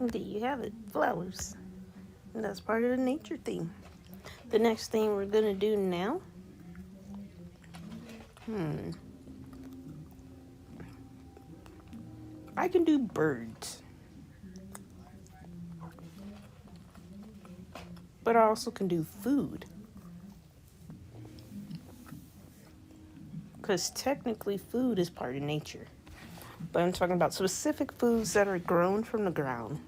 There you have it, flowers. And that's part of the nature theme. The next thing we're gonna do now, I can do birds, but I also can do food. Because technically food is part of nature. But I'm talking about specific foods that are grown from the ground.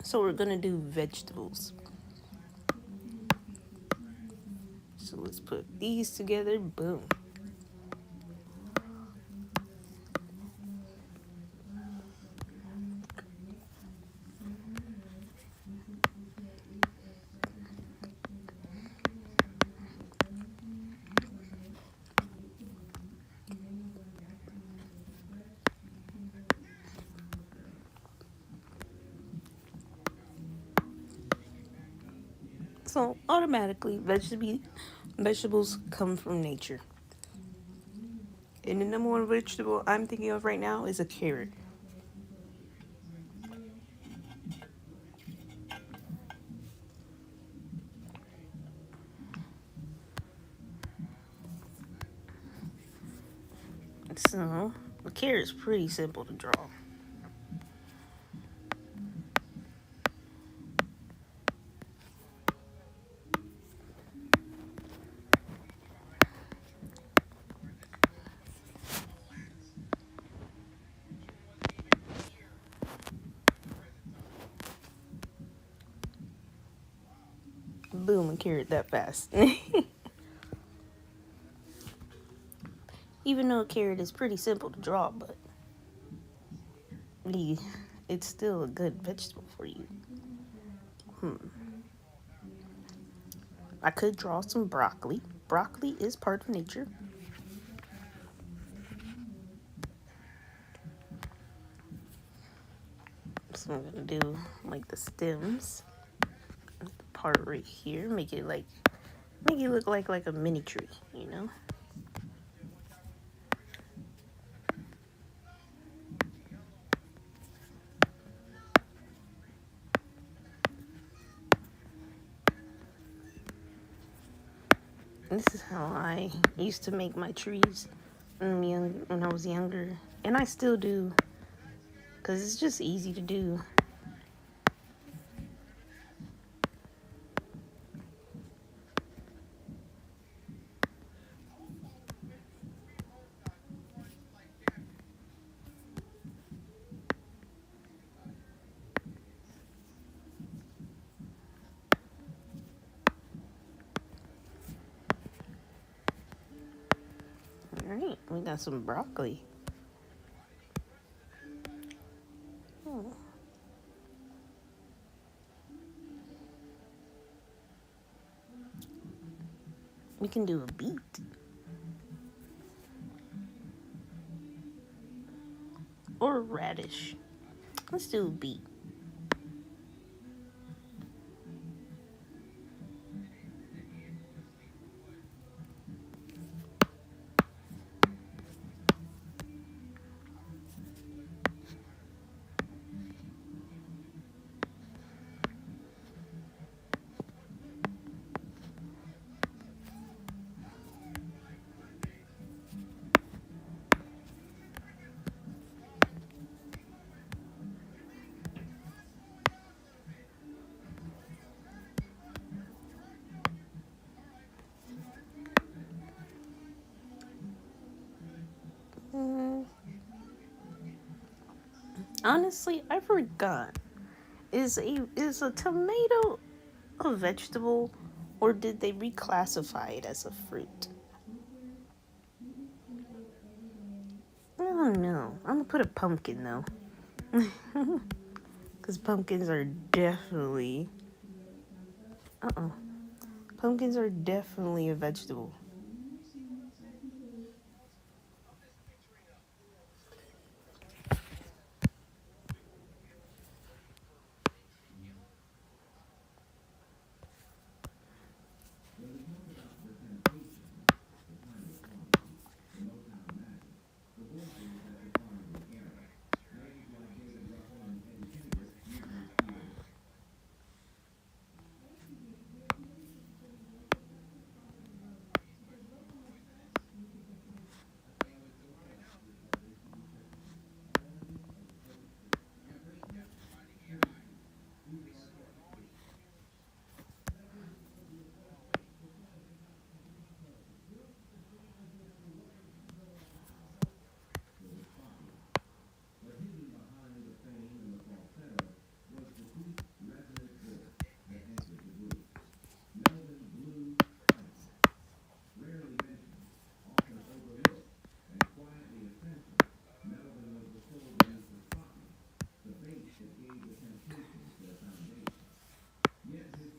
So we're gonna do vegetables. So let's put these together, boom. So automatically, vegetables come from nature. And the number one vegetable I'm thinking of right now is a carrot. So a carrot's pretty simple to draw. Boom, a carrot that fast. Even though a carrot is pretty simple to draw, but it's still a good vegetable for you. I could draw some broccoli. Broccoli is part of nature. So I'm gonna do like the stems, the part right here, make it look like a mini tree, you know? This is how I used to make my trees when I was younger, and I still do, cause it's just easy to do. All right, we got some broccoli. Oh. We can do a beet. Or a radish. Let's do a beet. Honestly, I forgot. Is a tomato a vegetable, or did they reclassify it as a fruit? I don't know. I'm gonna put a pumpkin though, because pumpkins are definitely pumpkins are definitely a vegetable.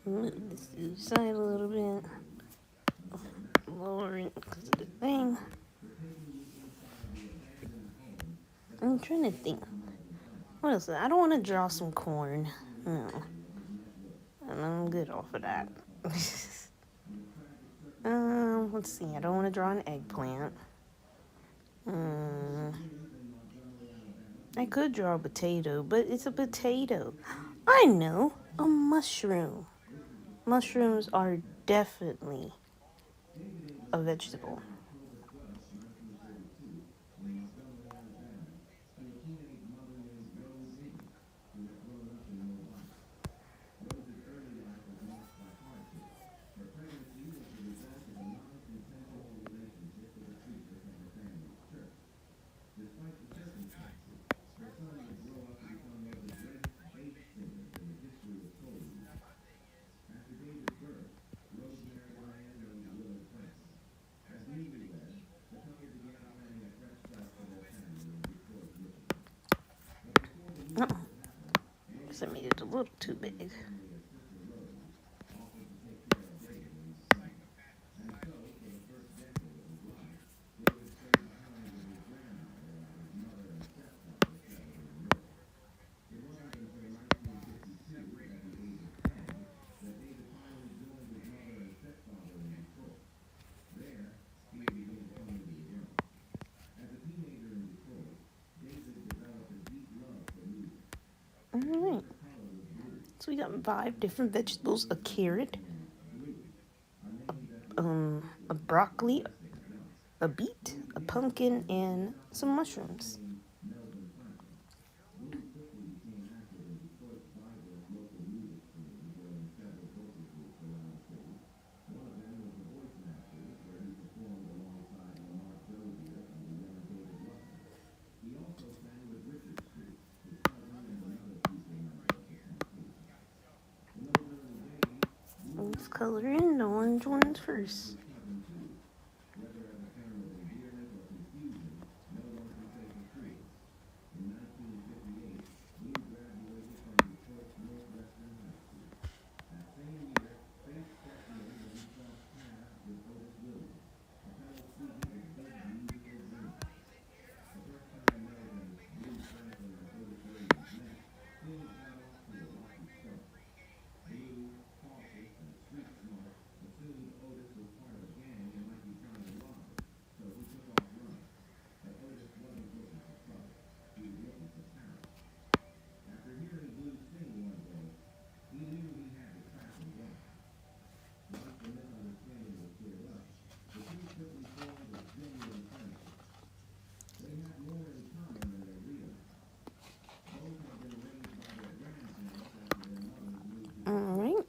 Move this to the side a little bit. Lower it because of the thing. I'm trying to think. What else? I don't want to draw some corn. No. And I'm good off of that. Let's see. I don't want to draw an eggplant. I could draw a potato, but it's a potato. I know. A mushroom. Mushrooms are definitely a vegetable. Oh, guess I made it a little too big. Alright. So we got 5 different vegetables: a carrot, a broccoli, a beet, a pumpkin, and some mushrooms. Let's color in the orange ones first. Alright.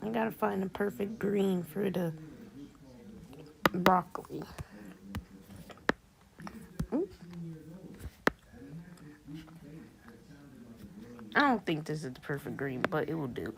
I gotta find the perfect green for the broccoli. I don't think this is the perfect green, but it will do.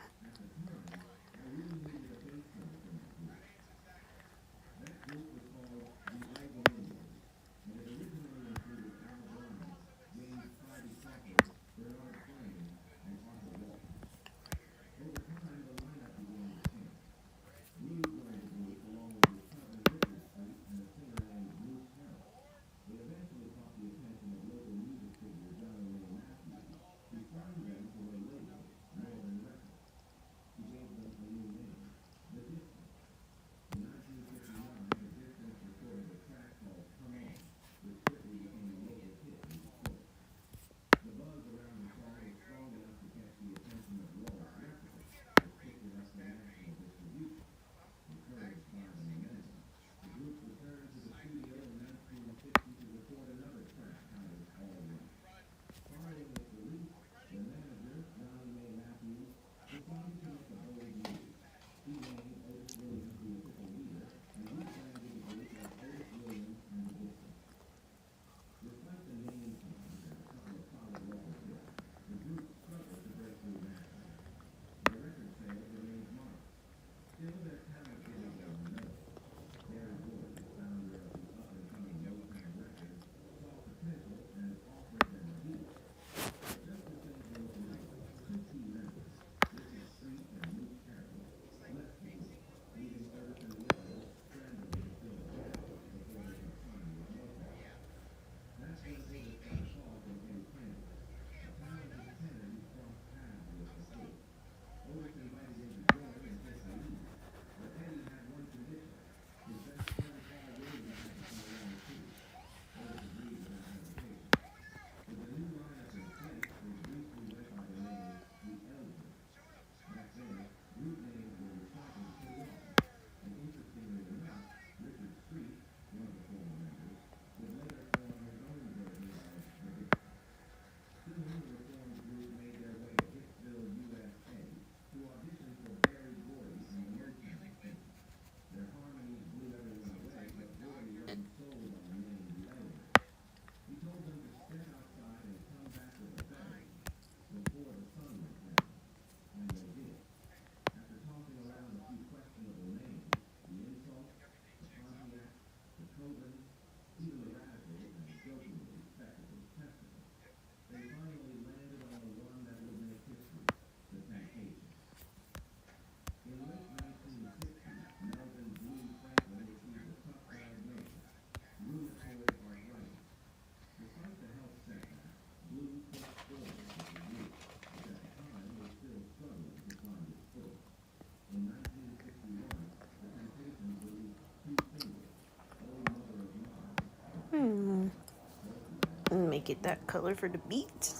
make it that color for the beat.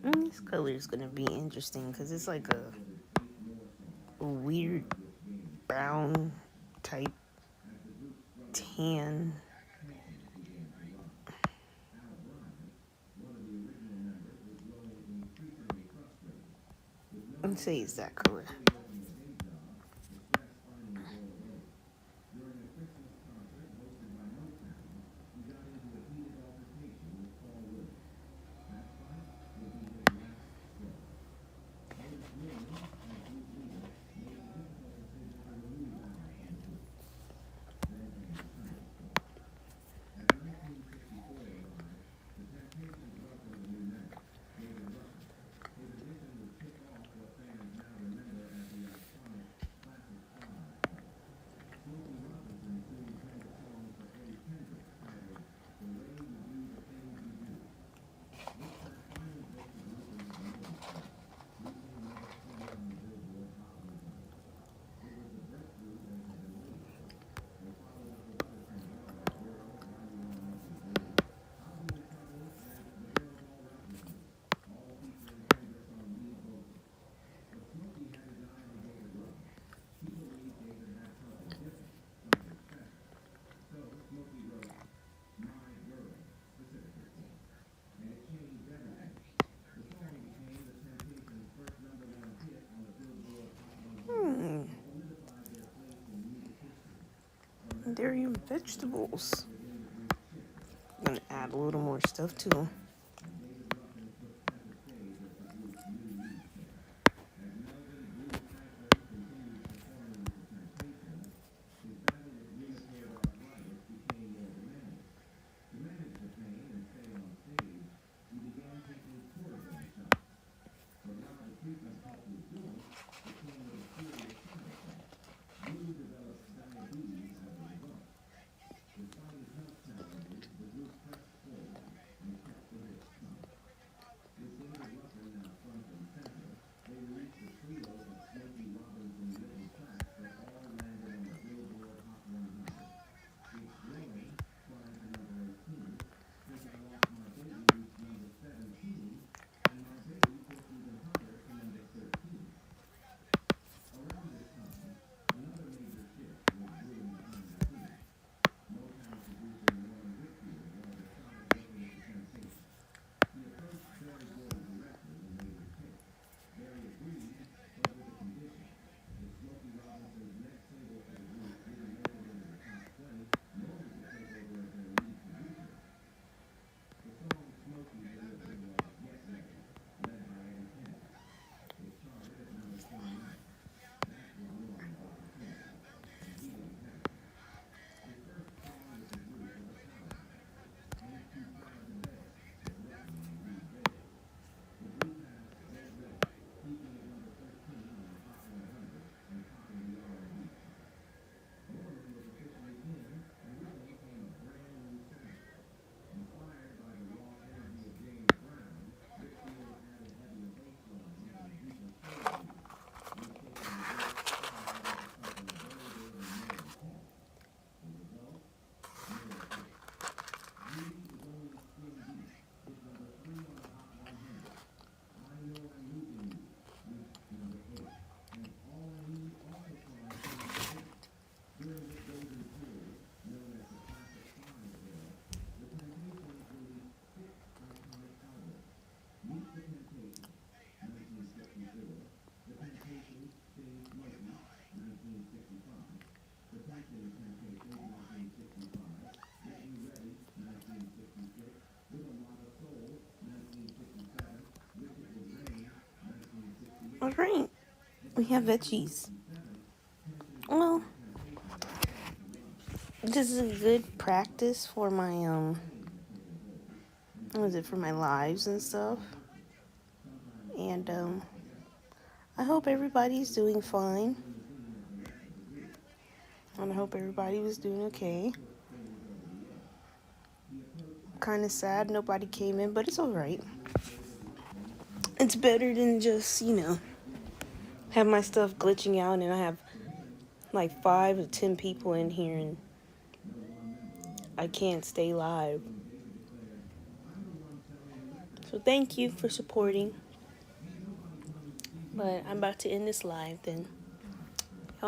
This color is gonna be interesting because it's like a weird brown type tan. Let's say it's that color. Dairy and vegetables. I'm gonna add a little more stuff to them. All right, we have veggies. Well, this is a good practice for my what is it, for my lives and stuff. And I hope everybody's doing fine. And I hope everybody was doing okay. Kind of sad nobody came in, but it's alright. It's better than just, have my stuff glitching out and I have like 5 to 10 people in here and I can't stay live. So thank you for supporting. But I'm about to end this live then.